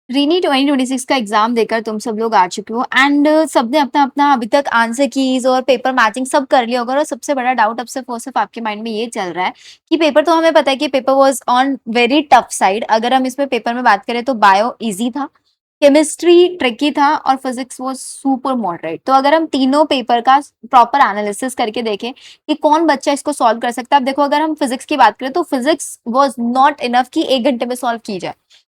René 2026 का exam देकर तुम सब लोग आ चुके हो एंड सबने अपना अपना अभी तक आंसर कीज और पेपर मैचिंग सब कर लिया होगा और सबसे बड़ा डाउट अब सिर्फ आपके माइंड में ये चल रहा है कि पेपर तो हमें पता है कि paper was on very tough side. अगर हम इसमें पेपर में बात करें तो बायो इजी था, केमिस्ट्री ट्रिकी था और फिजिक्स वाज सुपर मॉडरेट। तो अगर हम तीनों पेपर का प्रॉपर एनालिसिस करके देखें कि कौन बच्चा इसको सॉल्व कर सकता है। अब देखो, अगर हम फिजिक्स की बात करें तो फिजिक्स वाज नॉट इनफ कि 1 घंटे में सॉल्व की जाए।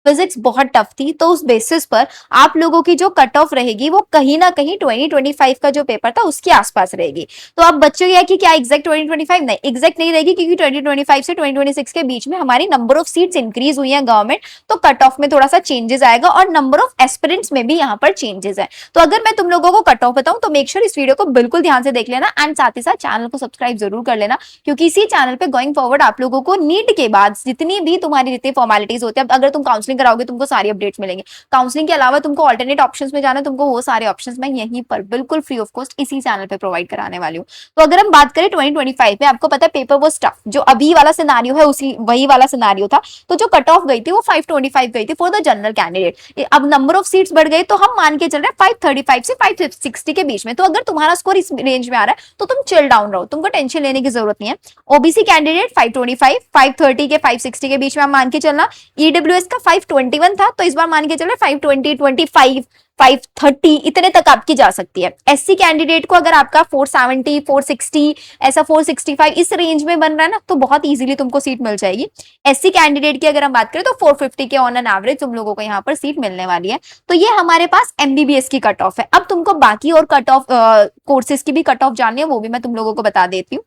फिजिक्स बहुत टफ थी, तो उस बेसिस पर आप लोगों की जो कट ऑफ रहेगी वो कहीं ना कहीं 2025 का जो पेपर था उसके आसपास रहेगी। तो आप बच्चों या कि क्या एग्जैक्ट 2025 नहीं, एग्जैक्ट नहीं रहेगी क्योंकि 2025 से 2026 के बीच में हमारी नंबर ऑफ सीट्स इंक्रीज हुई है गवर्नमेंट, तो कट ऑफ में थोड़ा सा चेंजेस आएगा और नंबर ऑफ एस्पिरेंट्स में भी यहाँ पर चेंजेस है। तो अगर मैं तुम लोगों को कट ऑफ बताऊं तो मेक श्योर इस वीडियो को बिल्कुल ध्यान से देख लेना एंड साथ ही साथ चैनल को सब्सक्राइब जरूर कर लेना, क्योंकि इसी चैनल पे गोइंग फॉरवर्ड आप लोगों को नीट के बाद जितनी भी तुम्हारी जितनी फॉर्मेलिटीज होती है, अगर तुम काउंसलिंग कराओगे तुमको सारी अपडेट्स मिलेंगे। काउंसलिंग के अलावा तुमको ऑल्टरनेट ऑप्शंस में जाना, तुमको वो सारे ऑप्शंस मैं यहीं पर बिल्कुल फ्री ऑफ कॉस्ट इसी चैनल पे प्रोवाइड कराने वाली हूँ। तो अगर हम बात करें 2025 में, आपको पता है पेपर वो टफ जो अभी वाला सिनारियो है उसी वही वाला सिनारियो था। तो जो कट ऑफ गई थी वो 525 गई थी फॉर द जनरल कैंडिडेट। अब नंबर ऑफ सीट्स बढ़ गई तो हम मान के चल रहे हैं 535 से 560 के बीच में। तो अगर तुम्हारा स्कोर इस रेंज में आ रहा है तो तुम चिल डाउन रहो, तुमको टेंशन लेने की जरूरत नहीं है। ओबीसी कैंडिडेट 525, 530 के 560 के बीच में आप मान के चलना। ईडब्ल्यूएस का 521 था, तो इस बार मान के चल रहे 520, 25, 530 इतने तक आपकी जा सकती है। एससी कैंडिडेट को अगर आपका 470, 460 ऐसा 465 इस रेंज में बन रहा है ना, तो बहुत इजीली तुमको सीट मिल जाएगी। एससी कैंडिडेट की अगर हम बात करें तो 450 के ऑन एन एवरेज तुम लोगों को यहाँ पर सीट मिलने वाली है। तो ये हमारे पास एमबीबीएस की कट ऑफ है। अब तुमको बाकी और कट ऑफ कोर्सेज की भी कट ऑफ जाननी है, वो भी मैं तुम लोगों को बता देती हूँ।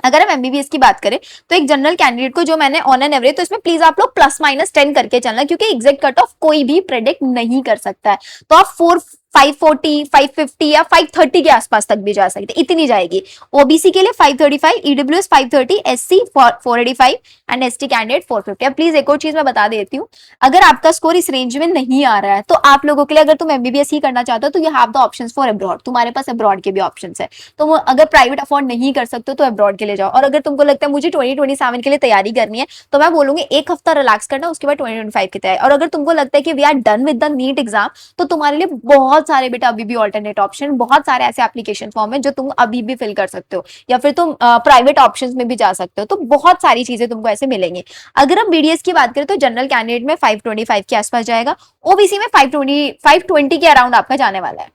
अगर हम एमबीबीएस की बात करें तो एक जनरल कैंडिडेट को जो मैंने ऑन एन एवरेज, तो इसमें प्लीज आप लोग +- 10 करके चलना, क्योंकि एग्जैक्ट कट ऑफ कोई भी प्रेडिक्ट नहीं कर सकता है। तो आप 540, 550 या 530 के आसपास तक भी जा सकते, इतनी जाएगी। ओबीसी के लिए 535, EWS 530, SC 485 and ST candidate 450। अब प्लीज एक और चीज मैं बता देती हूँ, अगर आपका स्कोर इस रेंज में नहीं आ रहा है तो आप लोगों के लिए, अगर तुम एमबीबीएस ही करना चाहते हो तो you have the options for abroad, तुम्हारे पास अब्रॉड के भी ऑप्शंस है। तो अगर प्राइवेट अफोर्ड नहीं कर सकते तो अब्रॉड के लिए जाओ। और अगर तुमको लगता है मुझे 2027 के लिए तैयारी करनी है तो मैं बोलूंगी एक हफ्ता रिलैक्स करना, उसके बाद 2025 की तैयारी। और अगर तुमको लगता है कि we are done with the NEET exam, तो तुम्हारे लिए बहुत सारे बेटा अभी भी ऑल्टरनेट ऑप्शन, बहुत सारे ऐसे एप्लीकेशन फॉर्म है जो तुम अभी भी फिल कर सकते हो, या फिर तुम प्राइवेट ऑप्शंस में भी जा सकते हो। तो बहुत सारी चीजें तुमको ऐसे मिलेंगी। अगर हम बीडीएस की बात करें तो जनरल कैंडिडेट में 525 के आसपास जाएगा, ओबीसी में 520 के अराउंड आपका जाने वाला है।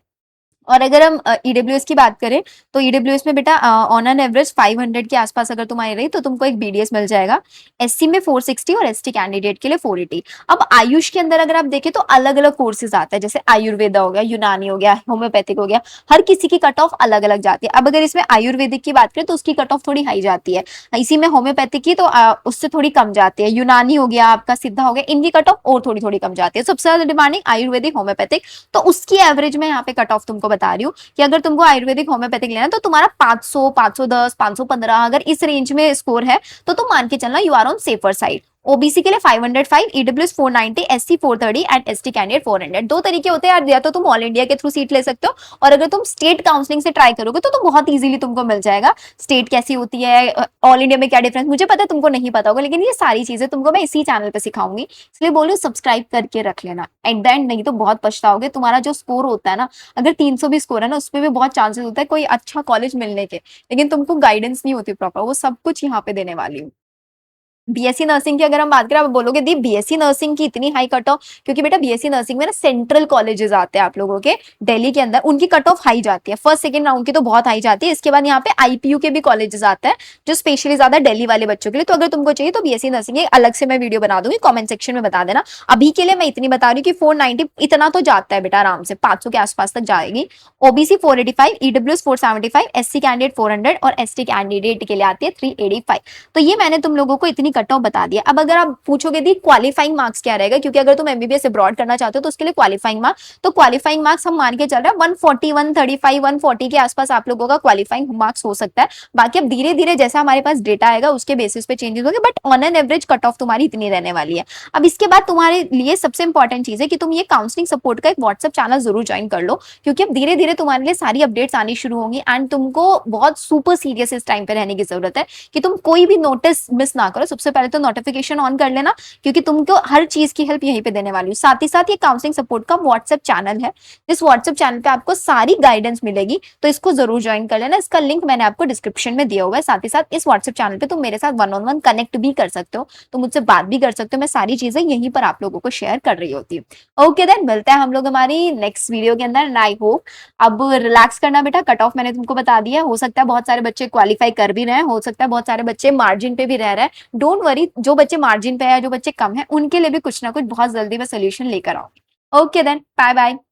और अगर हम ईडब्ल्यूएस की बात करें तो ईडब्ल्यूएस में बेटा ऑन एन एवरेज 500 के आसपास अगर तुम्हारी रही तो तुमको एक बीडीएस मिल जाएगा। एससी में 460 और एसटी कैंडिडेट के लिए 480। अब आयुष के अंदर अगर आप देखें तो अलग अलग कोर्सेज आते हैं, जैसे आयुर्वेदा हो गया, यूनानी हो गया, होम्योपैथिक हो गया, हर किसी की कट ऑफ अलग अलग जाती है। अब अगर इसमें आयुर्वेदिक की बात करें तो उसकी कट ऑफ थोड़ी हाई जाती है, इसी में होम्योपैथिक की तो उससे थोड़ी कम जाती है, यूनानी हो गया, आपका सिद्धा हो गया, इनकी कट ऑफ और थोड़ी थोड़ी कम जाती है। सबसे ज्यादा डिमांडिंग आयुर्वेदिक, होम्योपैथिक, तो उसकी एवरेज में यहाँ पे कट ऑफ तुमको बता रही हूँ कि अगर तुमको आयुर्वेदिक होम्योपैथिक लेना है तो तुम्हारा 500, 510, 515 अगर इस रेंज में स्कोर है तो तुम मान के चलना you are on safer side. OBC के लिए 505, EWS 490, SC 430 and ST candidate 400। दो तरीके होते हैं यार, या तो तुम ऑल इंडिया के थ्रू सीट ले सकते हो, और अगर तुम स्टेट काउंसलिंग से ट्राई करोगे तो बहुत इजीली तुमको मिल जाएगा। स्टेट कैसी होती है, ऑल इंडिया में क्या डिफरेंस, मुझे पता है तुमको नहीं पता होगा, लेकिन ये सारी चीजें तुमको मैं इसी चैनल पे सिखाऊंगी, इसलिए बोलो सब्सक्राइब करके रख लेना। एट द एंड नहीं तो बहुत पछताओगे। तुम्हारा जो स्कोर होता है ना, अगर 300 भी स्कोर है ना, उसमें भी बहुत चांसेस होता है कोई अच्छा कॉलेज मिलने के, लेकिन तुमको गाइडेंस नहीं होती प्रॉपर, वो सब कुछ यहाँ पे देने वाली हूँ। बीएससी नर्सिंग की अगर हम बात करें, आप बोलोगे दी बीएससी नर्सिंग की इतनी हाई कट ऑफ, क्योंकि बेटा बीएससी नर्सिंग में ना सेंट्रल कॉलेजेस आते हैं आप लोगों के दिल्ली के अंदर, उनकी कट ऑफ हाई जाती है, फर्स्ट सेकंड राउंड की तो बहुत हाई जाती है। इसके बाद यहाँ पे आईपीयू के भी कॉलेजेस आते हैं जो स्पेशली ज्यादा दिल्ली वाले बच्चों के लिए। तो अगर तुमको चाहिए तो बीएससी नर्सिंग अलग से मैं वीडियो बना दूंगी, कॉमेंट सेक्शन में बता देना। अभी के लिए मैं इतनी बता रही हूँ कि 490 इतना तो जाता है बेटा, आराम से 500 के आसपास तक जाएगी। ओबीसी 485, ईडब्ल्यूएस 475, एससी कैंडिडेट 400 और एसटी कैंडिडेट के लिए आती है 385। तो ये मैंने तुम लोगों को इतनी कट ऑफ बता दिया। अब अगर आप पूछोगे दी क्वालिफाइंग मार्क्स क्या रहेगा, क्योंकि अगर तुम एमबीबीएस अब्रॉड करना चाहते हो तो उसके लिए क्वालिफाइंग मार्क्स, तो क्वालिफाइंग मार्क्स हम मान के चल रहे हैं 140, 135, 140 के आसपास आप लोगों का क्वालिफाइंग मार्क्स हो सकता है। बाकी अब धीरे धीरे जैसा हमारे पास डेटा आएगा उसके बेसिस पे चेंजेस होंगे, but on an average cut off तुम्हारी इतनी रहने वाली है। अब इसके बाद तुम्हारे लिए सबसे इंपॉर्टेंट चीज है कि तुम ये काउंसलिंग सपोर्ट का एक व्हाट्सएप चैनल जरूर ज्वाइन कर लो, क्योंकि अब धीरे धीरे तुम्हारे लिए सारी अपडेट्स आनी शुरू होंगी एंड तुमको बहुत सुपर सीरियस इस टाइम पे रहने की जरूरत है कि तुम कोई भी नोटिस मिस ना करो। सबसे पहले तो नोटिफिकेशन ऑन कर लेना, क्योंकि तुमको हर चीज की हेल्प यहीं पे देने वाली हूँ। साथ ही साथ ये काउंसलिंग सपोर्ट का व्हाट्सएप चैनल है, इस व्हाट्सएप चैनल पे आपको सारी गाइडेंस मिलेगी, तो इसको जरूर ज्वाइन कर लेना। इसका लिंक मैंने आपको डिस्क्रिप्शन में दिया हुआ है। साथ ही साथ इस व्हाट्सएप चैनल पे तुम मेरे साथ वन ऑन वन कनेक्ट भी कर सकते हो, तो मुझसे बात भी कर सकते हो। मैं सारी चीजें यहीं पर आप लोगों को शेयर कर रही होती हूँ। ओके देन, मिलते हैं हम लोग हमारी नेक्स्ट वीडियो के अंदर। आई होप अब रिलैक्स करना बेटा, कट ऑफ मैंने तुमको बता दिया। हो सकता है बहुत सारे बच्चे क्वालिफाई कर भी रहे हैं, हो सकता है बहुत सारे बच्चे मार्जिन पे भी रह रहे हैं। डोंट वरी, जो बच्चे मार्जिन पे है, जो बच्चे कम है, उनके लिए भी कुछ ना कुछ बहुत जल्दी मैं सोल्यूशन लेकर आऊंगी। Okay then, bye bye.